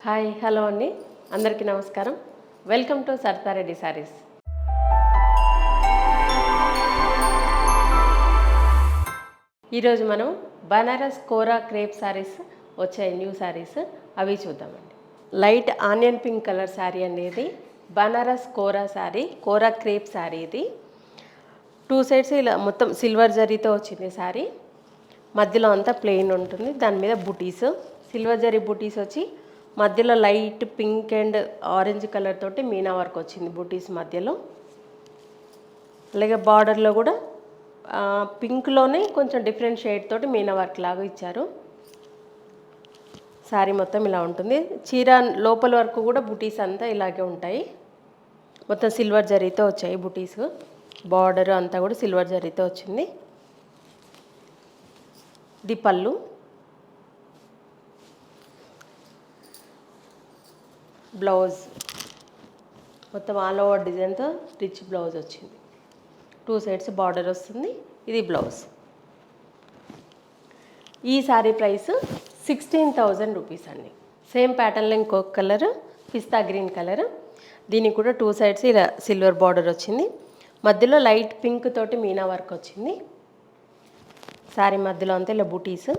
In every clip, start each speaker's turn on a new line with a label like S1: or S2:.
S1: Hi hello అండి, అందరికీ నమస్కారం. Welcome to Sarthareddy saris. ఈరోజు మనం బనారస్ కోరా క్రేప్ సారీస్ వచ్చాయి, న్యూ సారీస్, అవి చూద్దామండి. Light onion pink colour sari అనేది బనారస్ కోరా శారీ, కోరా క్రేప్ శారీ. ఇది 2 సైడ్స్ ఇలా మొత్తం సిల్వర్ జరీతో వచ్చింది శారీ. మధ్యలో అంతా ప్లెయిన్ ఉంటుంది, దాని మీద బుటీస్, సిల్వర్ జరీ బుటీస్ వచ్చి మధ్యలో light pink and orange colour తోటి మీనా వర్క్ వచ్చింది బుటీస్ మధ్యలో. అలాగే బార్డర్లో కూడా పింక్లోనే కొంచెం డిఫరెంట్ షేడ్ తోటి మీనా వర్క్ లాగా ఇచ్చారు. శారీ మొత్తం ఇలా ఉంటుంది. చీర లోపల వరకు కూడా బుటీస్ అంతా ఇలాగే ఉంటాయి. మొత్తం సిల్వర్ జరీతో వచ్చాయి బుటీస్. బార్డర్ అంతా కూడా సిల్వర్ జరీతో వచ్చింది. ఇది పళ్ళు. బ్లౌజ్ మొత్తం ఆల్ ఓవర్ డిజైన్తో రిచ్ బ్లౌజ్ వచ్చింది. 2 సైడ్స్ బార్డర్ వస్తుంది. ఇది బ్లౌజ్. ఈ శారీ ప్రైస్ 16,000 రూపీస్ అండి. సేమ్ ప్యాటర్న్లో ఇంకొక కలర్ పిస్తా గ్రీన్ కలర్. దీనికి కూడా 2 సైడ్స్ ఇలా సిల్వర్ బార్డర్ వచ్చింది. మధ్యలో లైట్ పింక్ తోటి మీనా వర్క్ వచ్చింది. శారీ మధ్యలో అంతా ఇలా బూటీస్.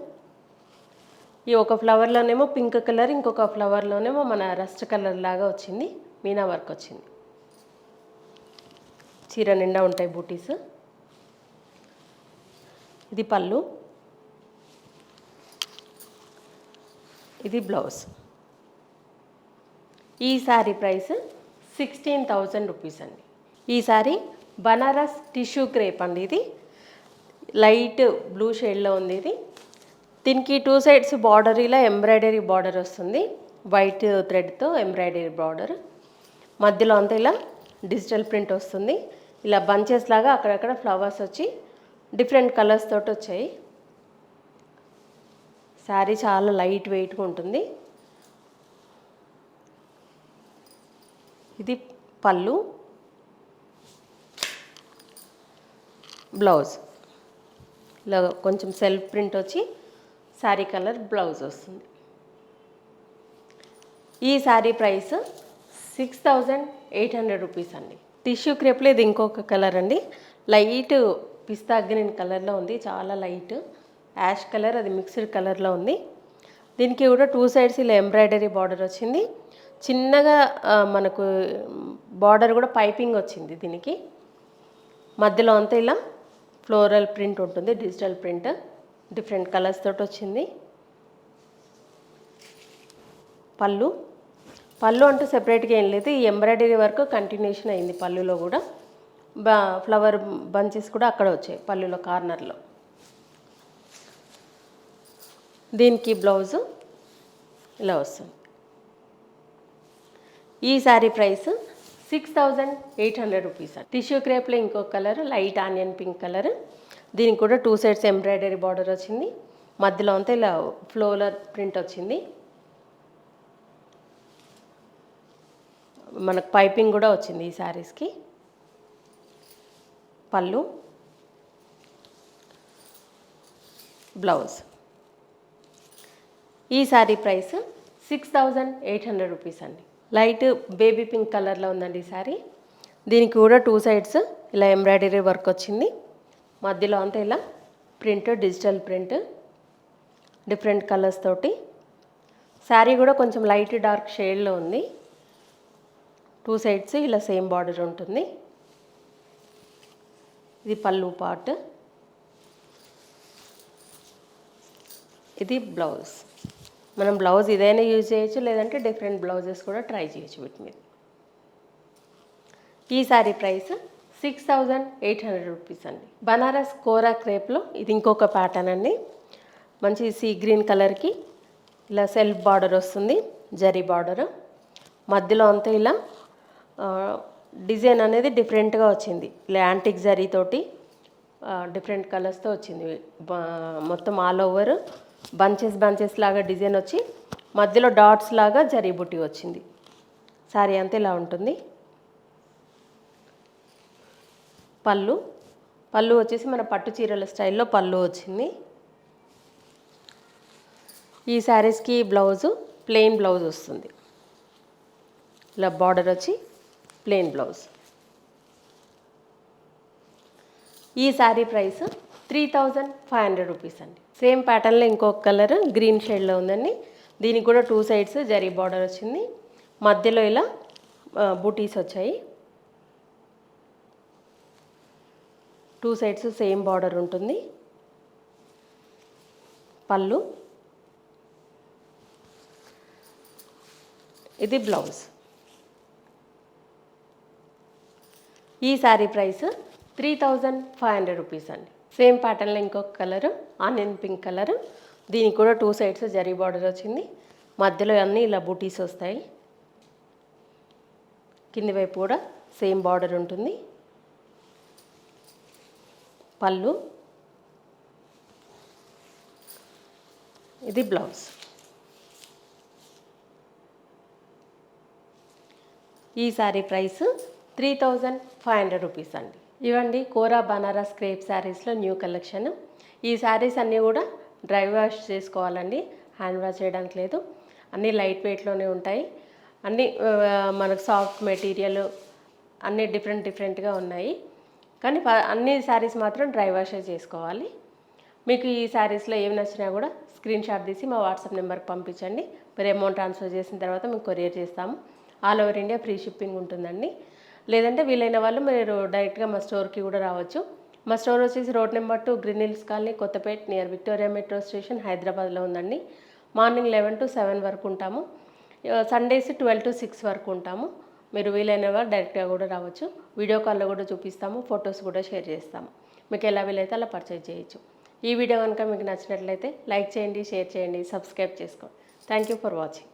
S1: ఈ ఒక ఫ్లవర్లోనేమో పింక్ కలర్, ఇంకొక ఫ్లవర్లోనేమో మన రస్ట్ కలర్ లాగా వచ్చింది, మీనా వర్క్ వచ్చింది. చీర నిండా ఉంటాయి బూటీస్. ఇది పళ్ళు. ఇది బ్లౌజ్. ఈ శారీ ప్రైస్ 16,000 రూపీస్ అండి. ఈ శారీ బనారస్ టిష్యూ క్రేప్ అండి. ఇది లైట్ బ్లూ షేడ్లో ఉంది. ఇది దీనికి 2 సైడ్స్ బార్డర్ ఇలా ఎంబ్రాయిడరీ బార్డర్ వస్తుంది, వైట్ థ్రెడ్తో ఎంబ్రాయిడరీ బార్డర్. మధ్యలో అంతా ఇలా డిజిటల్ ప్రింట్ వస్తుంది. ఇలా బంచెస్ లాగా అక్కడక్కడ ఫ్లవర్స్ వచ్చి డిఫరెంట్ కలర్స్ తోటి వచ్చాయి. శారీ చాలా లైట్ వెయిట్గా ఉంటుంది. ఇది పళ్ళు. బ్లౌజ్ ఇలా కొంచెం సెల్ఫ్ ప్రింట్ వచ్చి శారీ కలర్ బ్లౌజ్ వస్తుంది. ఈ శారీ ప్రైస్ 6,800 రూపీస్ అండి. టిష్యూ క్రేప్లో ఇది ఇంకొక కలర్ అండి. లైట్ పిస్తా గ్రీన్ కలర్లో ఉంది, చాలా లైట్ యాష్ కలర్, అది మిక్స్డ్ కలర్లో ఉంది. దీనికి కూడా 2 సైడ్స్ ఇలా ఎంబ్రాయిడరీ బార్డర్ వచ్చింది. చిన్నగా మనకు బార్డర్ కూడా పైపింగ్ వచ్చింది. దీనికి మధ్యలో అంతా ఇలా ఫ్లోరల్ ప్రింట్ ఉంటుంది, డిజిటల్ ప్రింట్, డిఫరెంట్ కలర్స్ తోటి వచ్చింది. పళ్ళు. పళ్ళు అంటూ సెపరేట్గా ఏం లేదు, ఈ ఎంబ్రాయిడరీ వర్క్ కంటిన్యూషన్ అయింది. పళ్ళులో కూడా ఫ్లవర్ బంచెస్ కూడా అక్కడ వచ్చాయి పళ్ళులో కార్నర్లో. దీనికి బ్లౌజు ఇలా వస్తుంది. ఈ శారీ ప్రైస్ 6,800 రూపీస్. టిష్యూ క్రేప్లో ఇంకొక colour light onion pink colour. దీనికి కూడా 2 సైడ్స్ ఎంబ్రాయిడరీ బార్డర్ వచ్చింది. మధ్యలో అంతా ఇలా ఫ్లోరల్ ప్రింట్ వచ్చింది. మనకు పైపింగ్ కూడా వచ్చింది ఈ శారీస్కి. పళ్ళు. బ్లౌజ్. ఈ శారీ ప్రైస్ 6,800 రూపీస్ అండి. లైట్ బేబీ పింక్ కలర్లో ఉందండి ఈ శారీ. దీనికి కూడా 2 సైడ్స్ ఇలా ఎంబ్రాయిడరీ వర్క్ వచ్చింది. మధ్యలో అంతా ఇలా print, digital print, different colours తోటి. శారీ కూడా కొంచెం లైట్ డార్క్ షేడ్లో ఉంది. 2 సైడ్స్ ఇలా సేమ్ బార్డర్ ఉంటుంది. ఇది పళ్ళు పార్ట్. ఇది బ్లౌజ్. మనం బ్లౌజ్ ఇదైనా యూజ్ చేయొచ్చు, లేదంటే డిఫరెంట్ బ్లౌజెస్ కూడా ట్రై చేయొచ్చు వీటి మీద. ఈ శారీ ప్రైస్ 6,800 రూపీస్ అండి. బనారస్ కోరా క్రేప్లో ఇది ఇంకొక ప్యాటర్న్ అండి. మంచి సీ గ్రీన్ కలర్కి ఇలా సెల్ఫ్ బార్డర్ వస్తుంది, జరీ బార్డర్. మధ్యలో అంతా ఇలా డిజైన్ అనేది డిఫరెంట్గా వచ్చింది. ఇలా యాంటిక్ జరీతోటి డిఫరెంట్ కలర్స్తో వచ్చింది. మొత్తం ఆల్ ఓవర్ బంచెస్ లాగా డిజైన్ వచ్చి మధ్యలో డాట్స్ లాగా జరీ బుట్టి వచ్చింది. శారీ అంతా ఇలా ఉంటుంది. పళ్ళు. పళ్ళు వచ్చేసి మన పట్టు చీరల స్టైల్లో పళ్ళు వచ్చింది. ఈ శారీస్కి బ్లౌజు ప్లెయిన్ బ్లౌజ్ వస్తుంది. ఇలా బార్డర్ వచ్చి ప్లెయిన్ బ్లౌజ్. ఈ శారీ ప్రైస్ 3500 రూపీస్ అండి. సేమ్ ప్యాటర్న్లో ఇంకొక కలర్ గ్రీన్ షేడ్లో ఉందండి. దీనికి కూడా 2 సైడ్స్ జరీ బార్డర్ వచ్చింది, మధ్యలో ఇలా బూటీస్ వచ్చాయి. 2 సైడ్స్ సేమ్ బార్డర్ ఉంటుంది. పళ్ళు, ఇది బ్లౌజ్. ఈ శారీ ప్రైస్ 3500 రూపీస్ అండి. సేమ్ ప్యాటర్న్లో ఇంకొక కలరు ఆనియన్ పింక్ కలరు. దీనికి కూడా 2 సైడ్స్ జరీ బార్డర్ వచ్చింది, మధ్యలో అన్నీ ఇలా బూటీస్ వస్తాయి. కింది వైపు కూడా సేమ్ బార్డర్ ఉంటుంది. పళ్ళు, ఇది బ్లౌజ్. ఈ శారీ ప్రైస్ 3500 రూపీస్ అండి. ఇవండి కోరా బనారస్ క్రేప్ శారీస్లో న్యూ కలెక్షన్. ఈ శారీస్ అన్నీ కూడా డ్రై వాష్ చేసుకోవాలండి, హ్యాండ్ వాష్ చేయడానికి లేదు. అన్నీ లైట్ వెయిట్లోనే ఉంటాయి. అన్నీ మనకు సాఫ్ట్ మెటీరియల్, అన్నీ డిఫరెంట్గా ఉన్నాయి. కానీ అన్ని శారీస్ మాత్రం డ్రై వాషే చేసుకోవాలి. మీకు ఈ శారీస్లో ఏమి నచ్చినా కూడా స్క్రీన్ షాట్ తీసి మా వాట్సాప్ నెంబర్కి పంపించండి. మీరు అమౌంట్ ట్రాన్స్ఫర్ చేసిన తర్వాత మీకు కొరియర్ చేస్తాము. All over India free shipping ఉంటుందండి. లేదంటే వీలైన వాళ్ళు మీరు డైరెక్ట్గా మా స్టోర్కి కూడా రావచ్చు. మా స్టోర్ వచ్చేసి road number 2 green hills colony, Kothapet, near Victoria metro station, హైదరాబాద్లో ఉందండి. మార్నింగ్ 11 to 7 వరకు ఉంటాము. సండేస్ 12 to 6 వరకు ఉంటాము. మీరు వీలైన వాళ్ళు డైరెక్ట్గా కూడా రావచ్చు. వీడియో కాల్లో కూడా చూపిస్తాము, ఫొటోస్ కూడా షేర్ చేస్తాము. మీకు ఎలా వీలైతే అలా పర్చేజ్ చేయొచ్చు. ఈ వీడియో కనుక మీకు నచ్చినట్లయితే లైక్ చేయండి, షేర్ చేయండి, సబ్స్క్రైబ్ చేసుకోండి. Thank you for watching.